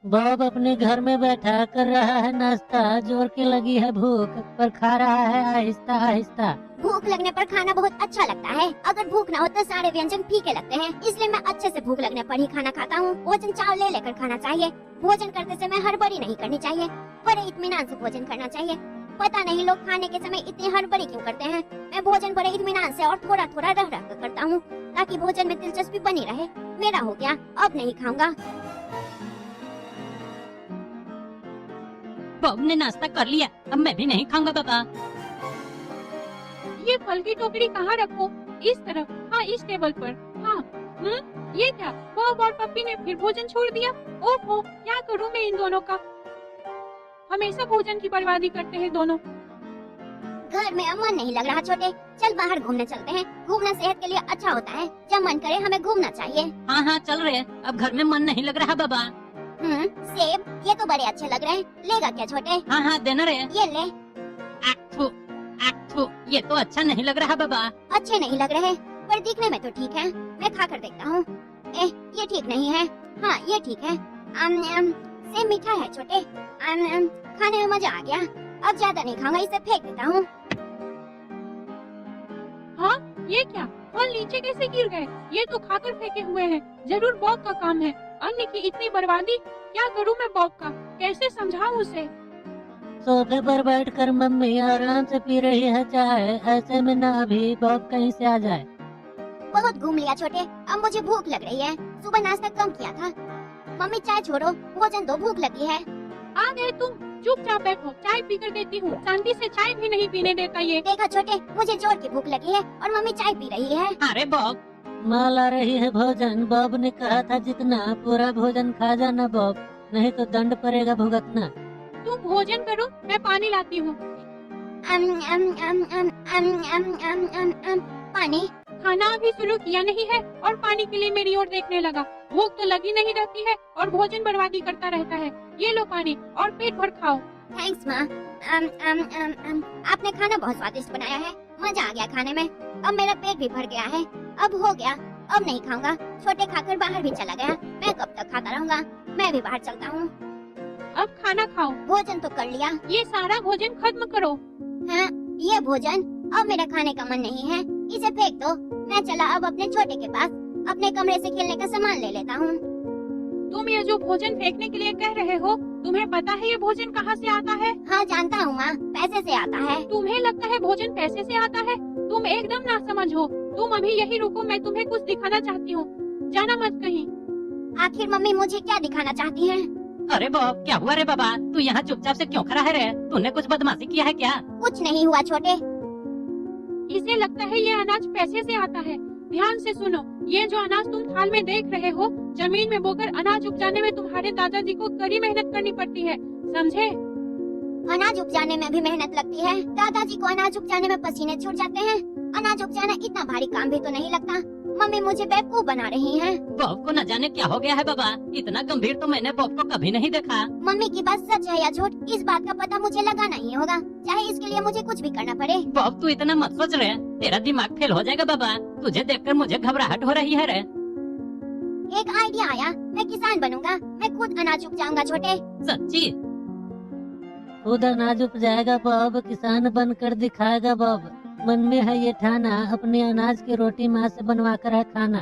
Bob अपने घर में बैठा कर रहा है नाश्ता, जोर के लगी है भूख, पर खा रहा है आहिस्ता आहिस्ता। भूख लगने पर खाना बहुत अच्छा लगता है। अगर भूख ना हो तो सारे व्यंजन फीके लगते हैं, इसलिए मैं अच्छे से भूख लगने पर ही खाना खाता हूँ। भोजन चाव ले लेकर खाना चाहिए। भोजन करते समय हड़बड़ी नहीं करनी चाहिए, बड़े इत्मीनान से भोजन करना चाहिए। पता नहीं लोग खाने के समय इतनी हड़बड़ी क्यों करते हैं। मैं भोजन बड़े इत्मीनान से और थोड़ा थोड़ा रह रह कर करता हूँ, ताकि भोजन में दिलचस्पी बनी रहे। मेरा हो गया, अब नहीं खाऊंगा। बॉब ने नाश्ता कर लिया, अब मैं भी नहीं खाऊंगा पापा। ये फल की टोकरी कहाँ रखूं? इस तरफ, हाँ इस टेबल पर। हाँ, ये क्या? बॉब और पप्पी ने फिर भोजन छोड़ दिया। ओहो, क्या करूं मैं इन दोनों का? हमेशा भोजन की बर्बादी करते हैं दोनों। घर में अब मन नहीं लग रहा छोटे, चल बाहर घूमने चलते हैं। घूमना सेहत के लिए अच्छा होता है। जब मन करे हमें घूमना चाहिए। हाँ हाँ चल रहे, अब घर में मन नहीं लग रहा बाबा। सेब, ये तो बड़े अच्छे लग रहे हैं। लेगा क्या छोटे? हाँ हाँ देना रे। ये ले। आखू, आखू, ये तो अच्छा नहीं लग रहा बाबा। अच्छे नहीं लग रहे, पर दिखने में तो ठीक है। मैं खा कर देखता हूँ। ये ठीक नहीं है। हाँ ये ठीक है। सेब मीठा है छोटे। खाने में मजा आ गया। अब ज्यादा नहीं खाऊंगा, इसे फेंक देता हूँ। हाँ, ये क्या? फल नीचे कैसे गिर गए? ये तो खाकर फेंके हुए हैं। जरूर बॉब का काम है। अन्न की इतनी बर्बादी। क्या करूं मैं बॉब का? कैसे समझाऊं उसे? सोफे पर बैठकर मम्मी आराम से पी रही है चाय। ऐसे में ना अभी बॉब कहीं से आ जाए। बहुत घूम लिया छोटे, अब मुझे भूख लग रही है। सुबह नाश्ता कम किया था। मम्मी चाय छोड़ो, भोजन दो, भूख लगी है। आ गए तुम? चुपचाप बैठो, चाय पी कर देती हूँ। शांति से चाय भी नहीं पीने देता ये। देखा छोटे, मुझे जोर की भूख लगी है और मम्मी चाय पी रही है। अरे बॉब, माँ ला रही है भोजन। बॉब ने कहा था जितना पूरा भोजन खा जाना बॉब, नहीं तो दंड पड़ेगा भुगतना। तुम भोजन करो, मैं पानी लाती हूँ। पानी? खाना अभी शुरू किया नहीं है और पानी के लिए मेरी ओर देखने लगा। भूख तो लगी नहीं रहती है और भोजन बर्बादी करता रहता है। ये लो पानी और पेट भर खाओ। थैंक्स माँ। आपने खाना बहुत स्वादिष्ट बनाया है। मजा आ गया खाने में। अब मेरा पेट भी भर गया है। अब हो गया, अब नहीं खाऊंगा। छोटे खाकर बाहर भी चला गया। मैं कब तक खाता रहूंगा? मैं भी बाहर चलता हूँ। अब खाना खाओ। भोजन तो कर लिया। ये सारा भोजन खत्म करो। हाँ, ये भोजन? अब मेरा खाने का मन नहीं है, इसे फेंक दो। मैं चला अब अपने छोटे के पास, अपने कमरे से खेलने का सामान ले लेता हूँ। तुम ये जो भोजन फेंकने के लिए कह रहे हो, तुम्हें पता है ये भोजन कहाँ से आता है? हाँ जानता हूँ माँ, पैसे से आता है। तुम्हें लगता है भोजन पैसे से आता है? तुम एकदम नासमझ हो। तुम अभी यही रुको, मैं तुम्हें कुछ दिखाना चाहती हूँ। जाना मत कहीं। आखिर मम्मी मुझे क्या दिखाना चाहती हैं? अरे बॉब, क्या हुआ रे बाबा? तू यहाँ चुपचाप से क्यों खड़ा है रे? तूने कुछ बदमाशी किया है क्या? कुछ नहीं हुआ छोटे। इसे लगता है ये अनाज पैसे से आता है। ध्यान से सुनो, ये जो अनाज तुम थाल में देख रहे हो, जमीन में बोकर अनाज उपजाने में तुम्हारे दादाजी को कड़ी मेहनत करनी पड़ती है, समझे? अनाज उपजाने में भी मेहनत लगती है। दादाजी को अनाज उपजाने में पसीने छूट जाते हैं। अनाज उपजाना इतना भारी काम भी तो नहीं लगता। मम्मी मुझे बेवकूफ बना रही हैं। बॉब को न जाने क्या हो गया है बाबा। इतना गंभीर तो मैंने बॉब को कभी नहीं देखा। मम्मी की बात सच है या झूठ, इस बात का पता मुझे लगाना ही होगा, चाहे इसके लिए मुझे कुछ भी करना पड़े। बॉब तू इतना मत सोच रहे, तेरा दिमाग फेल हो जाएगा बाबा। तुझे देखकर मुझे घबराहट हो रही है रे। एक आइडिया आया, मैं किसान बनूंगा। मैं खुद अनाज उपजाऊंगा छोटे। सच्ची? खुद अनाज उपजाएगा बॉब, किसान बनकर दिखाएगा बॉब। मन में है ये ठाना, अपने अनाज की रोटी माँ से बनवा कर है खाना।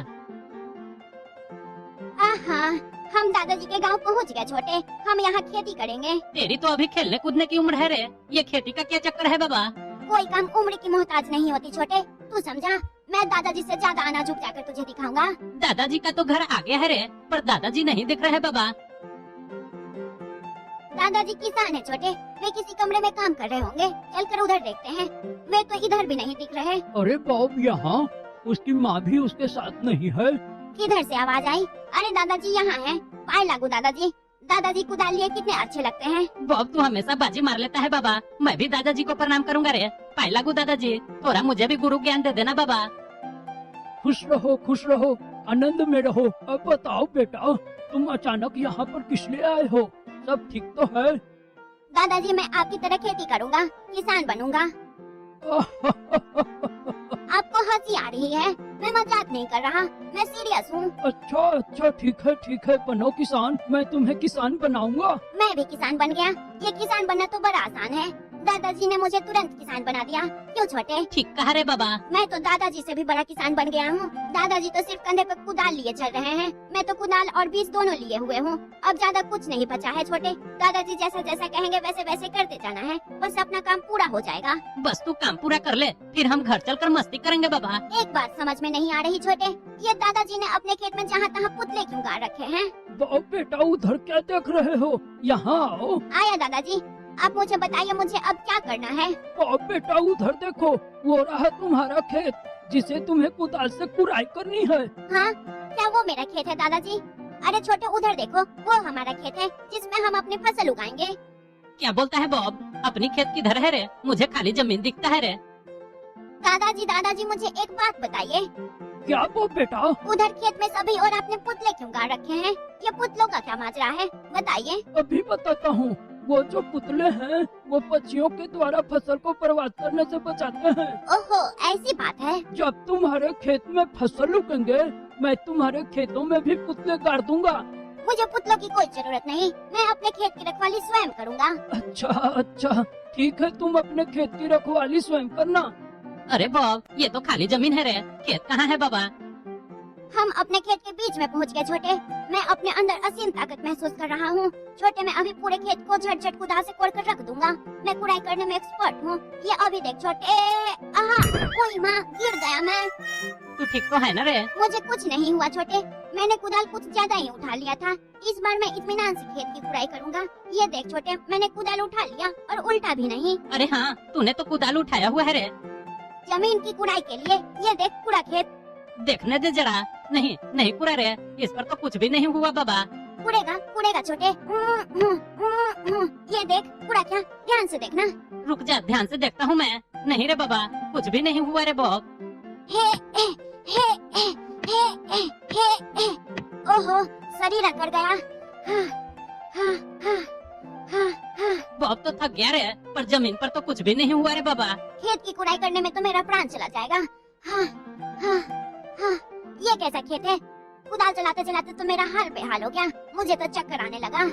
आहा, हम दादाजी के गांव पहुंच गए छोटे। हम यहाँ खेती करेंगे। तेरी तो अभी खेलने कूदने की उम्र है रे। ये खेती का क्या चक्कर है बाबा? कोई काम उम्र की मोहताज नहीं होती छोटे, तू समझा? मैं दादाजी से ज्यादा अनाज उपजा कर तुझे दिखाऊंगा। दादाजी का तो घर आगे है रे, पर दादाजी नहीं दिख रहे बाबा। दादाजी किसान है छोटे, वे किसी कमरे में काम कर रहे होंगे। चलकर उधर देखते हैं। वे तो इधर भी नहीं दिख रहे। अरे बॉब यहाँ, उसकी माँ भी उसके साथ नहीं है। किधर से आवाज आई? अरे दादाजी यहाँ हैं। पाए लागू दादाजी। दादाजी कुदाल लिए कितने अच्छे लगते हैं। बॉब तू हमेशा बाजी मार लेता है बाबा। मैं भी दादाजी को प्रणाम करूंगा रे। पाए लागू दादाजी, थोड़ा मुझे भी गुरु ज्ञान दे देना बाबा। खुश रहो, आनंद में रहो। अब बताओ बेटा, तुम अचानक यहाँ पर किस लिए आए हो? सब ठीक तो है? दादाजी मैं आपकी तरह खेती करूँगा, किसान बनूंगा। आपको हंसी आ रही है, मैं मजाक नहीं कर रहा, मैं सीरियस हूँ। अच्छा अच्छा, ठीक है, बनो किसान, मैं तुम्हें किसान बनाऊंगा। मैं भी किसान बन गया। ये किसान बनना तो बड़ा आसान है। दादाजी ने मुझे तुरंत किसान बना दिया। क्यों छोटे? ठीक कहा रे बाबा। मैं तो दादाजी से भी बड़ा किसान बन गया हूँ। दादाजी तो सिर्फ कंधे पर कुदाल लिए चल रहे हैं, मैं तो कुदाल और बीज दोनों लिए हुए हूँ। अब ज्यादा कुछ नहीं बचा है छोटे। दादाजी जैसा जैसा कहेंगे वैसे वैसे करते जाना है, बस अपना काम पूरा हो जाएगा। बस तू काम पूरा कर ले, फिर हम घर चलकर मस्ती करेंगे बाबा। एक बात समझ में नहीं आ रही छोटे, ये दादाजी ने अपने खेत में जहाँ तहाँ पुतले क्यों गाड़ रखे हैं? बाप बेटा उधर क्या देख रहे हो, यहाँ आओ। आया दादाजी, आप मुझे बताइए मुझे अब क्या करना है? बाप बेटा उधर देखो, वो रहा तुम्हारा खेत जिसे तुम्हें कुदाल से कुराई करनी है। हाँ, क्या वो मेरा खेत है दादाजी? अरे छोटे उधर देखो, वो हमारा खेत है जिसमें हम अपनी फसल उगाएंगे। क्या बोलता है बॉब? अपनी खेत किधर है रे? मुझे खाली जमीन दिखता है रे। दादाजी मुझे एक बात बताइए, क्या बाप बेटा? उधर खेत में सभी और आपने पुतले क्यों गाड़ रखे हैं? ये पुतलों का क्या माजरा है, बताइए। अभी बताता हूँ। वो जो पुतले हैं वो पक्षियों के द्वारा फसल को बर्बाद करने से बचाते हैं। ओहो, ऐसी बात है। जब तुम्हारे खेत में फसल उगेंगे मैं तुम्हारे खेतों में भी पुतले गाड़ दूंगा। मुझे पुतलों की कोई जरूरत नहीं, मैं अपने खेत की रखवाली स्वयं करूँगा। अच्छा, ठीक है, तुम अपने खेत की रखवाली स्वयं करना। अरे बॉब, ये तो खाली जमीन है रे, खेत कहाँ है बाबा? हम अपने खेत के बीच में पहुंच गए छोटे। मैं अपने अंदर असीम ताकत महसूस कर रहा हूँ। छोटे, मैं अभी पूरे खेत को झट कुदाल से कोड़ कर रख दूंगा। मैं कुड़ाई करने में एक्सपर्ट हूँ। ये अभी देख छोटे। आहा, ओए माँ, गिर गया मैं। तू ठीक तो है ना रे? मुझे कुछ नहीं हुआ छोटे, मैंने कुदाल कुछ ज्यादा ही उठा लिया था। इस बार मैं इत्मीनान से खेत की कुड़ाई करूँगा। ये देख छोटे, मैंने कुदाल उठा लिया और उल्टा भी नहीं। अरे हाँ, तूने तो कुदाल उठाया हुआ है रे। जमीन की कुड़ाई के लिए। ये देख पूरा खेत। देखने दे जरा। नहीं पूरा रे, इस पर तो कुछ भी नहीं हुआ बाबा। कुड़ेगा छोटे। ये देख पूरा क्या, ध्यान से देखना। रुक जा, ध्यान से देखता हूँ मैं। नहीं रे बाबा, कुछ भी नहीं हुआ रे बॉब। ओहो, शरीर अकड़ गया। बॉब तो थक गया रे, पर जमीन पर तो कुछ भी नहीं हुआ रे बाबा। खेत की कुड़ाई करने में तो मेरा प्राण चला जाएगा। ये कैसा खेत है? कुदाल चलाते चलाते तो मेरा हाल बेहाल हो गया। मुझे तो चक्कर आने लगा।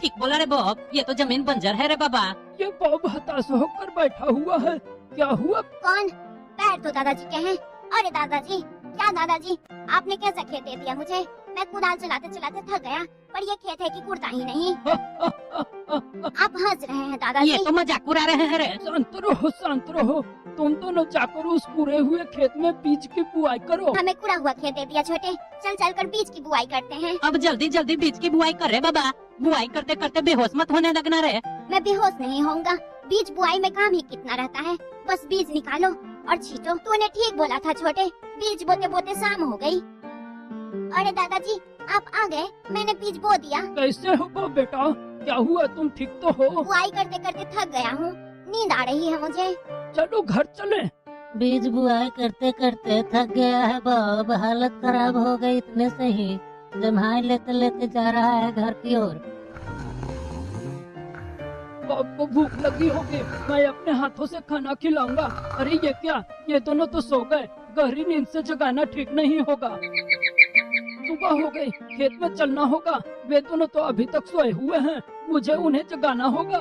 ठीक बोला रे बॉब, ये तो जमीन बंजर है रे बाबा। ये बॉब हताश होकर बैठा हुआ है, क्या हुआ? कौन? पैर तो दादाजी के हैं। अरे दादाजी, क्या दादाजी, आपने कैसा खेत दे दिया मुझे? मैं कुदाल चलाते चलाते थक गया, पर ये खेत है कि कुड़ता ही नहीं। आप हंस रहे हैं दादाजी। ये तो मजाक उड़ा रहे हैं रे। शांत रहो। तुम दोनों जाकर उस कुड़े हुए खेत में बीज की बुआई करो। हमें कुड़ा हुआ खेत दे दिया छोटे, चल कर बीज की बुआई करते हैं। अब जल्दी बीज की बुआई कर रे बाबा। बुआई करते करते बेहोश मत होने लगना रे। मैं बेहोश नहीं होऊंगा। बीज बुआई में काम ही कितना रहता है, बस बीज निकालो और छींटो। तूने ठीक बोला था छोटे, बीज बोते बोते शाम हो गई। अरे दादाजी, आप आ गए, मैंने बीज बो दिया। कैसे हो बाप बेटा? क्या हुआ, तुम ठीक तो हो? बुआई करते करते थक गया हूँ, नींद आ रही है मुझे। चलो घर चले। बीज बुआई करते करते थक गया है बॉब, हालत खराब हो गई इतने से ही जम्हाई लेते लेते जा रहा है घर की ओर। बाप को भूख लगी होगी, मैं अपने हाथों से खाना खिलाऊंगा। अरे ये क्या, ये दोनों तो सो गए। गहरी नींद से जगाना ठीक नहीं होगा। सुबह हो गई, खेत में चलना होगा। वे दोनों तो अभी तक सोए हुए हैं, मुझे उन्हें जगाना होगा।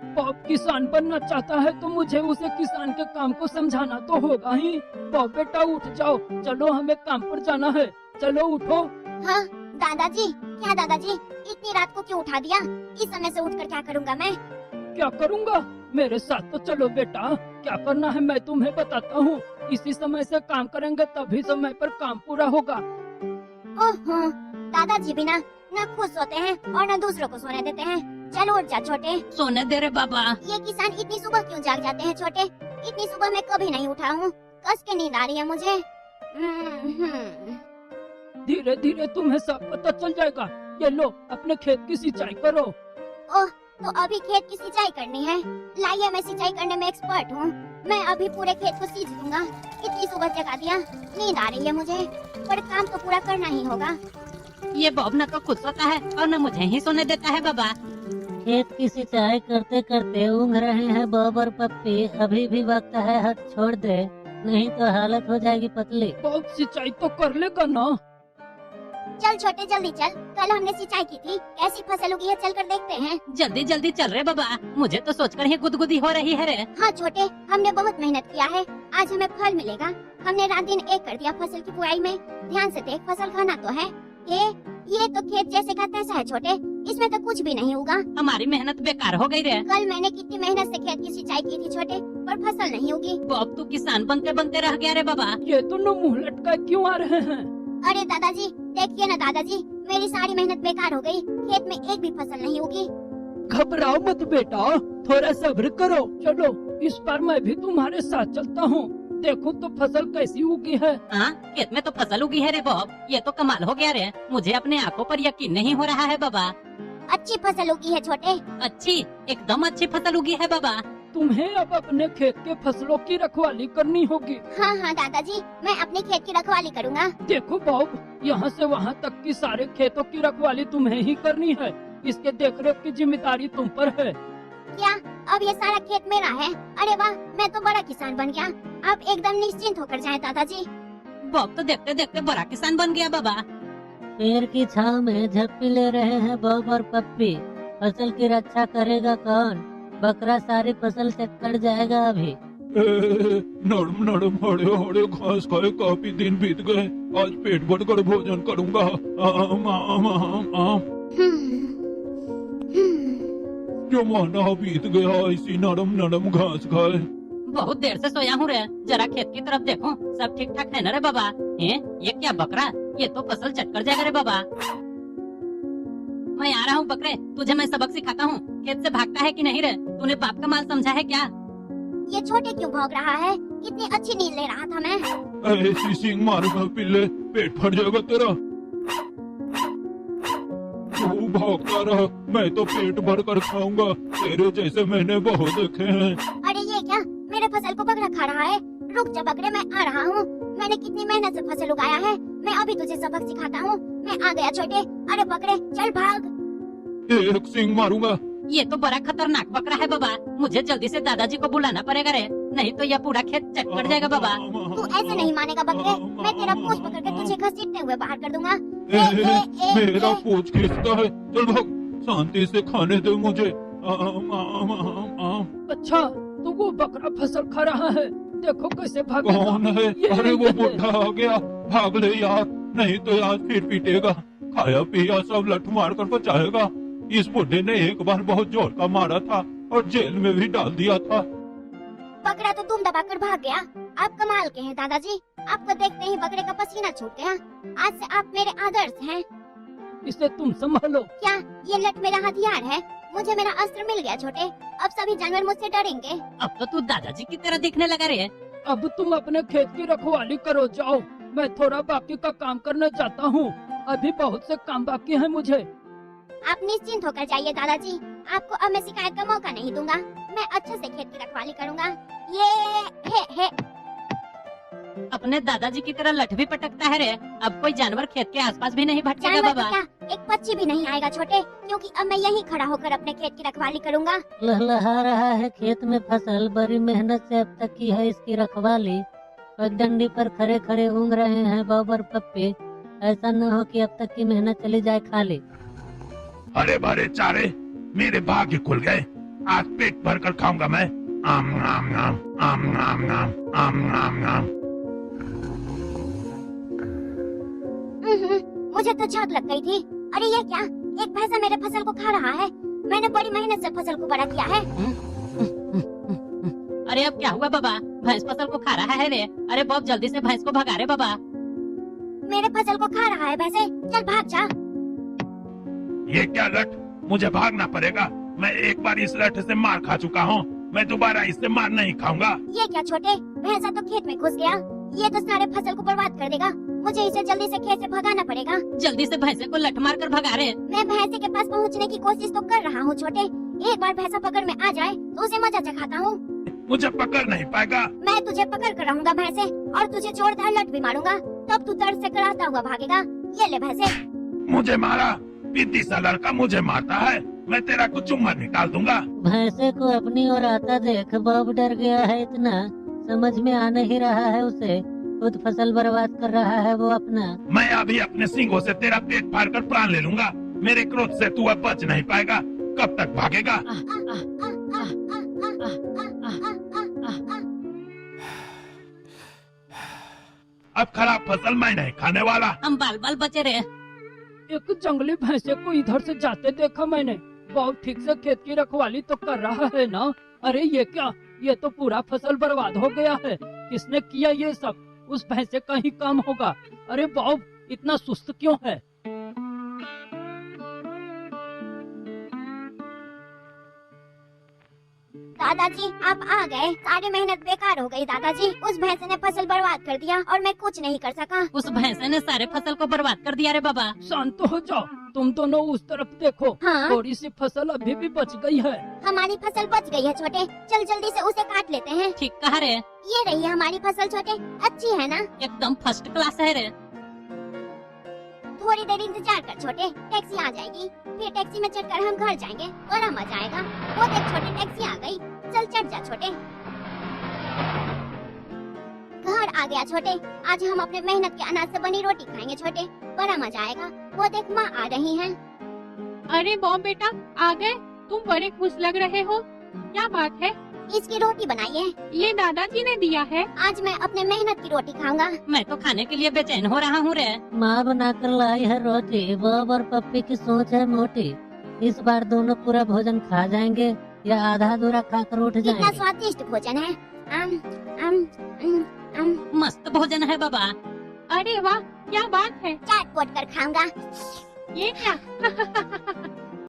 बाप किसान बनना चाहता है तो मुझे उसे किसान के काम को समझाना तो होगा ही। बाप बेटा उठ जाओ, चलो हमें काम पर जाना है। चलो उठो। हाँ दादाजी, क्या दादाजी, इतनी रात को क्यों उठा दिया? इस समय से उठकर क्या करूँगा मैं? क्या करूँगा? मेरे साथ तो चलो बेटा, क्या करना है मैं तुम्हें बताता हूँ। इसी समय से काम करेंगे तभी समय पर काम पूरा होगा। ओहो, दादाजी बिना न खुद सोते हैं और न दूसरों को सोने देते हैं। चलो उठ जा छोटे। सोने दे रे बाबा। ये किसान इतनी सुबह क्यों जाग जाते हैं छोटे? इतनी सुबह मैं कभी नहीं उठा हूँ, कस के नींद आ रही है मुझे। धीरे धीरे तुम्हें सब पता चल जाएगा। ये लो, अपने खेत की सिंचाई करो। ओह, तो अभी खेत की सिंचाई करनी है? लाइए, मैं सिंचाई करने में एक्सपर्ट हूँ। मैं अभी पूरे खेत को सींच दूंगा। इतनी सुबह जगा दिया, नींद आ रही है मुझे, पर काम तो पूरा करना ही होगा। ये बॉब न तो खुद सोता है और न मुझे ही सोने देता है बाबा। खेत की सिंचाई करते करते ऊँघ रहे हैं बॉब और पप्पी। अभी भी वक्त है, हट छोड़ दे, नहीं तो हालत हो जाएगी पतली। बॉब सिंचाई तो कर लेगा ना? चल छोटे जल्दी चल, कल हमने सिंचाई की थी, कैसी फसल उगी है चल कर देखते हैं। जल्दी जल्दी चल रहे बाबा, मुझे तो सोचकर ही गुदगुदी हो रही है रे। हाँ छोटे, हमने बहुत मेहनत किया है, आज हमें फल मिलेगा। हमने रात दिन एक कर दिया फसल की बुआई में। ध्यान से देख, फसल खाना तो है। ये तो खेत जैसे का तैसा है छोटे, इसमें तो कुछ भी नहीं होगा। हमारी मेहनत बेकार हो गई रे। कल मैंने कितनी मेहनत से खेत की सिंचाई की थी छोटे, पर फसल नहीं होगी। बॉब तू किसान बनते बनते रह गया रे बाबा। ये दोनों मुँह लटका क्यों आ रहे हैं? अरे दादाजी देखिए ना दादाजी, मेरी सारी मेहनत बेकार हो गई, खेत में एक भी फसल नहीं होगी। घबराओ मत बेटा, थोड़ा सब्र करो। चलो इस बार मैं भी तुम्हारे साथ चलता हूँ, देखो तो फसल कैसी उगी है। हाँ, खेत में तो फसल उगी है रे बॉब, ये तो कमाल हो गया रे। मुझे अपने आंखों पर यकीन नहीं हो रहा है बाबा। अच्छी फसल उगी है छोटे। अच्छी, एकदम अच्छी फसल उगी है बाबा। तुम्हें अब अपने खेत के फसलों की रखवाली करनी होगी। हाँ हाँ दादाजी, मैं अपने खेत की रखवाली करूँगा। देखो बॉब, यहाँ से वहाँ तक की सारे खेतों की रखवाली तुम्हें ही करनी है। इसके देखरेख की जिम्मेदारी तुम पर है। क्या अब ये सारा खेत मेरा है? अरे वाह, मैं तो बड़ा किसान बन गया। आप एकदम निश्चिंत होकर जाएं दादाजी। बॉब तो देखते देखते बड़ा किसान बन गया बाबा। पेड़ की छाव में झप्पी ले रहे हैं बॉब और पप्पी। फसल की रक्षा करेगा कौन? बकरा सारी फसल से कट जाएगा अभी। नरम नरम हरे हरे घास खाए काफी दिन बीत गए, आज पेट भर कर भोजन करूंगा। आम आम आम आम। जमाना बीत गया इसी नरम नरम घास खाए। बहुत देर से सोया हूँ रे, जरा खेत की तरफ देखो, सब ठीक ठाक है ना रे बाबा? ये क्या बकरा, ये तो फसल चट कर जाएगा रे बाबा। मैं आ रहा हूँ बकरे, तुझे मैं सबक सिखाता हूँ। खेत से भागता है कि नहीं रे? तूने बाप का माल समझा है क्या? ये छोटे क्यों भौंक रहा है? कितनी अच्छी नींद ले रहा था मैं। ऐसी सींग मारूंगा पिल्ले, पेट भर जाएगा तेरा। तू भागता रहा, मैं तो पेट भर कर खाऊंगा। तेरे जैसे मैंने बहुत देखे हैं। अरे ये क्या, मेरे फसल को बकरा खा रहा है। रुक जा बकरे, मैं आ रहा हूँ। मैंने कितनी मेहनत से फसल उगाया है, मैं अभी तुझे सबक सिखाता हूँ। मैं आ गया छोटे। अरे बकरे चल भाग। एक सींग मारूंगा। ये तो बड़ा खतरनाक बकरा है बाबा, मुझे जल्दी से दादाजी को बुलाना पड़ेगा रे, नहीं तो यह पूरा खेत चट कर जाएगा बाबा। तू ऐसे नहीं मानेगा बकरे, मैं तेरा पूंछ पकड़ के तुझे घसीटते हुए बाहर कर दूंगा। मेरा पूंछ खींचता है, चल भाग, शांति से खाने दे मुझे। आम आम आम आम। अच्छा, तो वो बकरा फसल खा रहा है, देखो कैसे भागेगा। कौन है? अरे वो बुढ़ा आ गया, भाग ले यार, नहीं तो आज फिर पीटेगा। खाया पिया सब लठ मार कर बचाएगा। इस बुढ़े ने एक बार बहुत जोर का मारा था और जेल में भी डाल दिया था। बकरा तो तुम दबाकर भाग गया। आप कमाल के हैं दादाजी, आपको देखते ही बकरे का पसीना छूट गया। आज से आप मेरे आदर्श हैं। इसे तुम संभालो। क्या ये लठ मेरा हथियार है? मुझे मेरा अस्त्र मिल गया छोटे, अब सभी जानवर मुझसे डरेंगे। अब तो तू दादाजी की तरह दिखने लगा रे। अब तुम अपने खेत की रखवाली करो, जाओ। मैं थोड़ा बाकी का काम करने जाता हूँ, अभी बहुत से काम बाकी है मुझे। आप निश्चिंत होकर जाइए दादाजी, आपको अब मैं शिकायत का मौका नहीं दूंगा। मैं अच्छे से खेत की रखवाली करूंगा। ये हे। अपने दादाजी की तरह लठ भी पटकता है रे। अब कोई जानवर खेत के आसपास भी नहीं भटकेगा जानवर बाबा। क्या, एक पक्षी भी नहीं आएगा छोटे, क्योंकि अब मैं यहीं खड़ा होकर अपने खेत की रखवाली करूंगा। लहलहा रहा है खेत में फसल, बड़ी मेहनत से अब तक की है इसकी रखवाली। पगडंडी पर खड़े खड़े ऊँघ रहे हैं बॉब और पप्पी। ऐसा न हो कि अब तक की मेहनत चली जाए खाली। हरे भरे चारे मेरे भाग्य खुल गए, आज पेट भर कर खाऊंगा मैं। आम आम आम आम आम आम आम आम आम। मुझे तो झाग लग गई थी। अरे ये क्या, एक भैंसा मेरे फसल को खा रहा है। मैंने बड़ी मेहनत से फसल को बड़ा किया है। अरे अब क्या हुआ बाबा? भैंस फसल को खा रहा है रे। अरे बॉब जल्दी से भैंस को भगा रे बाबा। मेरे फसल को खा रहा है भैंसे, चल भाग जा। ये क्या लठ, मुझे भागना पड़ेगा। मैं एक बार इस लठ से मार खा चुका हूँ, मैं दोबारा इससे मार नहीं खाऊंगा। ये क्या छोटे, भैंसा तो खेत में घुस गया, ये तो सारे फसल को बर्बाद कर देगा। मुझे इसे जल्दी से खेत से भगाना पड़ेगा। जल्दी से भैंसे को लठ मार कर भगा रे। मैं भैंसे के पास पहुंचने की कोशिश तो कर रहा हूँ छोटे, एक बार भैंसा पकड़ में आ जाए तो उसे मजा चखाता हूँ। मुझे पकड़ नहीं पाएगा। मैं तुझे पकड़ कर रहूंगा भैंसे, और तुझे जोरदार लठ भी मारूंगा, तब तू दर्द से कराहता हुआ भागेगा। ये ले भैंसे। मुझे मारा, पिद्दी सा लड़का मुझे मारता है, मैं तेरा कुछ चुम्मा निकाल दूंगा। भैंसे को अपनी ओर आता देख बॉब डर गया है इतना, समझ में आ नहीं रहा है उसे, खुद फसल बर्बाद कर रहा है वो अपना। मैं अभी अपने सींगों से तेरा पेट फाड़ कर प्राण ले लूंगा। मेरे क्रोध से तू अब बच नहीं पाएगा। कब तक भागेगा? अब खराब फसल मैं नहीं खाने वाला। हम बाल बाल बचे रहे। एक जंगली भैंसे को इधर से जाते देखा मैंने। बहुत ठीक से खेत की रखवाली तो कर रहा है ना। अरे ये क्या, ये तो पूरा फसल बर्बाद हो गया है। किसने किया ये सब? उस भैंसे का ही काम होगा। अरे बॉब इतना सुस्त क्यों है? दादाजी आप आ गए। सारी मेहनत बेकार हो गई दादाजी। उस भैंसे ने फसल बर्बाद कर दिया और मैं कुछ नहीं कर सका। उस भैंसे ने सारे फसल को बर्बाद कर दिया रे बाबा। शांत हो जाओ, तुम दोनों उस तरफ देखो। हाँ? थोड़ी सी फसल अभी भी बच गई है। हमारी फसल बच गई है छोटे, चल जल्दी से उसे काट लेते हैं। ठीक कहा रे, ये रही है हमारी फसल छोटे, अच्छी है ना? एकदम फर्स्ट क्लास है रे। थोड़ी देर इंतजार कर छोटे, टैक्सी आ जाएगी, फिर टैक्सी में चढ़कर हम घर जाएंगे, बड़ा मजा आएगा। वो देख छोटे, टैक्सी आ गई, चल चढ़ जा छोटे। घर आ गया छोटे, आज हम अपने मेहनत के अनाज से बनी रोटी खाएंगे छोटे, बड़ा मजा आएगा। वो देख माँ आ रही हैं। अरे बॉब बेटा आ गए, तुम बड़े खुश लग रहे हो, क्या बात है? इसकी रोटी बनाई है, ये दादाजी ने दिया है। आज मैं अपने मेहनत की रोटी खाऊंगा। मैं तो खाने के लिए बेचैन हो रहा हूँ रे। माँ बना कर लाई है रोटी। बॉब और पप्पी की सोच है मोटी, इस बार दोनों पूरा भोजन खा जाएंगे या आधा अधूरा खाकर उठ कितना जाएंगे। स्वादिष्ट भोजन है। अम, अम, अम, अम, मस्त भोजन है बाबा। अरे वाह, क्या बात है? चाट पोट कर खाऊंगा। ये क्या?